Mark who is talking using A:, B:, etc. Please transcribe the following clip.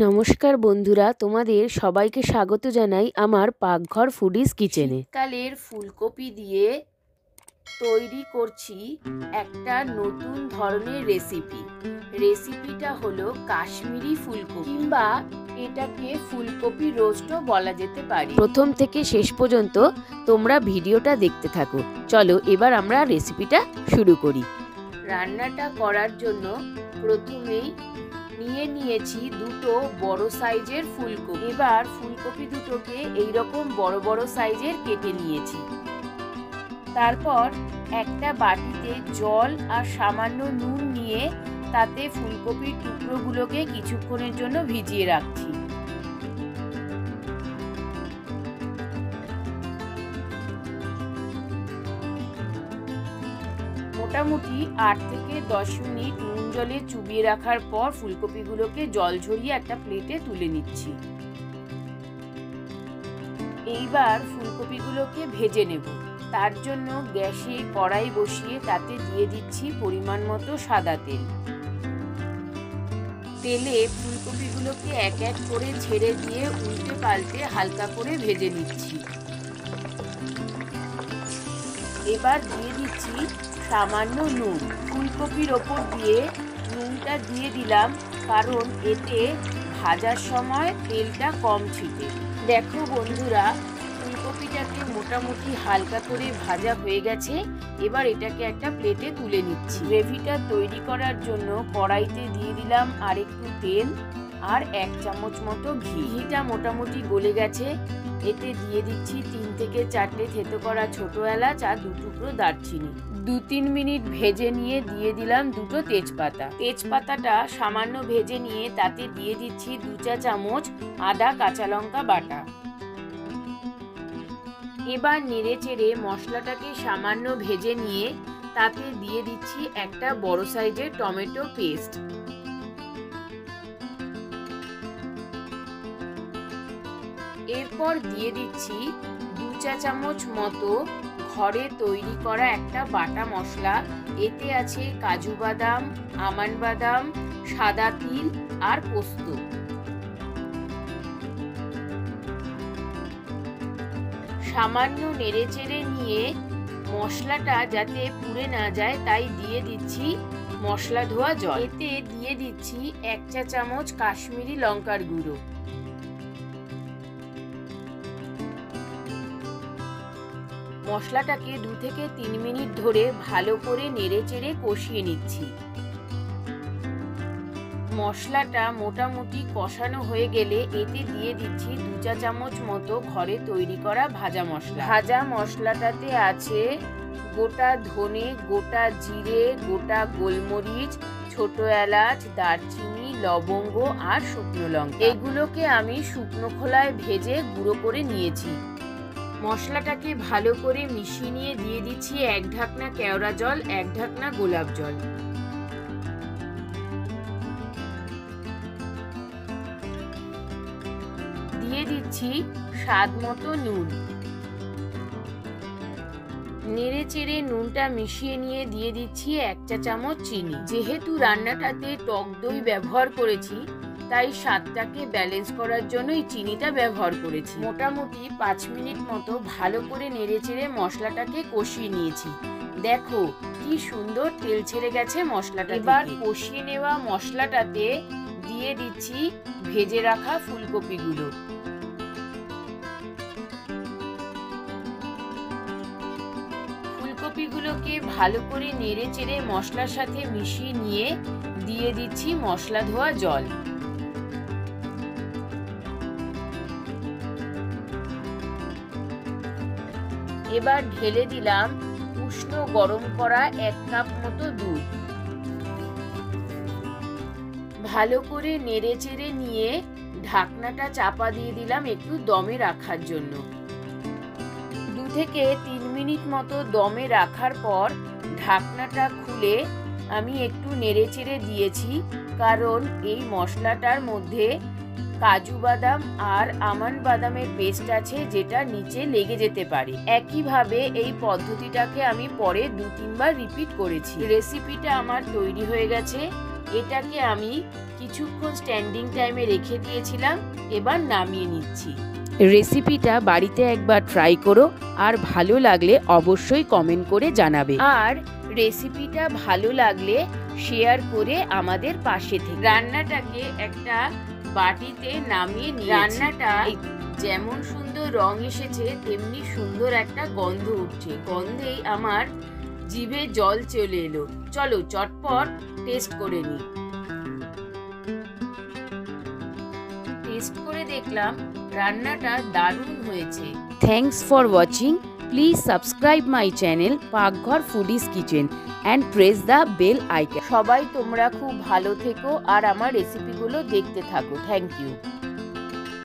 A: নমস্কার বন্ধুরা, তোমাদের সবাইকে স্বাগত জানাই আমার পাকঘর ফুডিজ কিচেনে। শীতকালের ফুলকপি দিয়ে তৈরি করছি একটা নতুন ধরনের রেসিপিটা হলো কাশ্মীরি ফুলকপি, কিংবা এটাকে ফুলকপি রোস্টও বলা যেতে পারে। প্রথম থেকে শেষ পর্যন্ত তোমরা ভিডিওটা দেখতে থাকো। চলো এবার আমরা রেসিপিটা শুরু করি। রান্নাটা করার জন্য প্রথমেই নিয়েছি দুটো বড় সাইজের ফুলকপি। এবার ফুলকপি দুটোকে এইরকম বড় বড় সাইজের কেটে নিয়েছি। তারপর একটা বাটিতে জল আর সামান্য নুন নিয়ে তাতে ফুলকপির টুকরোগুলোকে কিছুক্ষণের জন্য ভিজিয়ে রাখছি। মোটামুটি 8 থেকে 10 মিনিট নুন জলে চুবিয়ে রাখার পর ফুলকপিগুলোকে জল ঝরিয়ে একটা প্লেটে তুলে নিচ্ছি। এইবার ফুলকপিগুলোকে ভেজে নেব। তার জন্য গ্যাসে কড়াই বসিয়ে তাতে দিয়ে দিচ্ছি পরিমাণ মতো সাদা তেল। তেলে ফুলকপিগুলোকে এক এক করে ছেড়ে দিয়ে উল্টে পাল্টে হালকা করে ভেজে নিচ্ছি। এবার দিয়ে দিচ্ছি সামান্য নুন। ফুলকপির ওপর দিয়ে নুনটা দিয়ে দিলাম, কারণ এতে ভাজার সময় তেলটা কম ছিটে। দেখো বন্ধুরা, ফুলকপিটাকে মোটামুটি হালকা করে ভাজা হয়ে গেছে। এবার এটাকে একটা প্লেটে তুলে নিচ্ছি। গ্রেভিটা তৈরি করার জন্য কড়াইতে দিয়ে দিলাম আর একটু তেল আর 1 চামচ মতো ঘি। ঘিটা মোটামুটি গলে গেছে। এতে দিয়ে দিচ্ছি 3 থেকে 4টে থেতো করা ছোট এলাচ আর 2 টুকরো দারচিনি। 2-3 মিনিট ভেজে নিয়ে দিয়ে দিলাম 2টো তেজপাতা। তেজপাতাটা সামান্য ভেজে নিয়ে তাতে দিয়ে দিচ্ছি 2 চা চামচ আদা কাঁচা লঙ্কা বাটা। এবার নেড়ে চেড়ে মশলাটাকে সামান্য ভেজে নিয়ে তাতে দিয়ে দিচ্ছি একটা বড় সাইজের টমেটো পেস্ট। এরপর দিয়ে দিচ্ছি 2 চা চামচ মতো ঘরে তৈরি করা একটা বাটা মশলা। এতে আছে কাজু বাদাম, আমন্ড বাদাম, সাদা তিল আর পোস্ত। সামান্য নেড়েচেড়ে নিয়ে মশলাটা যাতে পুড়ে না যায় তাই দিয়ে দিচ্ছি মশলা ধোয়া জল। এতে দিয়ে দিচ্ছি 1 চা চামচ কাশ্মীরি লঙ্কার গুঁড়ো। মশলাটাকে 2 থেকে 3 মিনিট ধরে ভালো করে নেড়েচেড়ে কষিয়ে নিচ্ছি। মশলাটা মোটামুটি কষানো হয়ে গেলে এতে দিয়ে দিচ্ছি 2 চা চামচ মতো ঘরে তৈরি করা ভাজা মশলা। ভাজা মশলাটাতে আছে গোটা ধনে, গোটা জিরে, গোটা গোলমরিচ, ছোট এলাচ, দারচিনি, লবঙ্গ আর শুকনো লঙ্কা। এগুলোকে আমি শুকনো খোলায় ভেজে গুঁড়ো করে নিয়েছি। মশলাটাকে ভালো করে মিশিয়ে নিয়ে দিয়ে দিচ্ছি 1 ঢাকনা কেওড়া জল, 1 ঢাকনা গোলাপ জল। দিয়ে দিচ্ছি স্বাদ মতো নুন। নেড়ে চেড়ে নুনটা মিশিয়ে নিয়ে দিয়ে দিচ্ছি 1 চা চামচ চিনি। যেহেতু রান্নাটাতে টক দই ব্যবহার করেছি তাই স্বাদটাকে ব্যালেন্স করার জন্যই চিনিটা ব্যবহার করেছি। মোটামুটি 5 মিনিট মতো ভালো করে নেড়েচেড়ে মশলাটাকে কষিয়ে নিয়েছি। দেখো কি সুন্দর তেল ছেড়ে গেছে মশলাটা। এবার কষিয়ে নেওয়া মশলাটাতে দিয়ে দিচ্ছি ভেজে রাখা ফুলকপিগুলো। ফুলকপিগুলোকে ভালো করে নেড়েচেড়ে মশলার সাথে মিশিয়ে নিয়ে দিয়ে দিচ্ছি মশলা ধোয়া জল। এবার ঢেলে দিলাম উষ্ণ গরম করা 1 কাপ মতো দুধ। ভালো করে নেড়েচেড়ে নিয়ে ঢাকনাটা চাপা দিয়ে দিলাম একটু দমে রাখার জন্য। 2 থেকে 3 মিনিট মতো দমে রাখার পর ঢাকনাটা খুলে আমি একটু নেড়েচেড়ে দিয়েছি, কারণ এই মশলাটার মধ্যে কাজু বাদাম আর আমন্ড বাদামের পেস্ট আছে, যেটা নিচে লেগে যেতে পারে। একইভাবে এই পদ্ধতিটাকে আমি পরে 2-3 বার রিপিট করেছি। রেসিপিটা আমার তৈরি হয়ে গেছে। এটাকে আমি কিছুক্ষণ স্ট্যান্ডিং টাইমে রেখে দিয়েছিলাম, এবার নামিয়ে নিচ্ছি। রেসিপিটা বাড়িতে একবার ট্রাই করো, আর ভালো লাগলে অবশ্যই কমেন্ট করে জানাবে, আর রেসিপিটা ভালো লাগলে শেয়ার করে আমাদের পাশে থেকে। রান্নাটাকে একটা বাটিতে নামিয়ে নিয়ে রান্নাটা যেমন সুন্দর রং এসেছে তেমনি সুন্দর একটা গন্ধ উঠছে। গন্ধেই আমার জিভে জল চলে এলো। চলো চটপট টেস্ট করে নিই। টেস্ট করে দেখলাম রান্নাটা দারুণ হয়েছে। Thanks for watching. Please subscribe my channel Pakghar foodies kitchen and press the bell icon. সবাই তোমরা খুব ভালো থেকো আর আমার রেসিপিগুলো দেখতে থাকো। Thank you.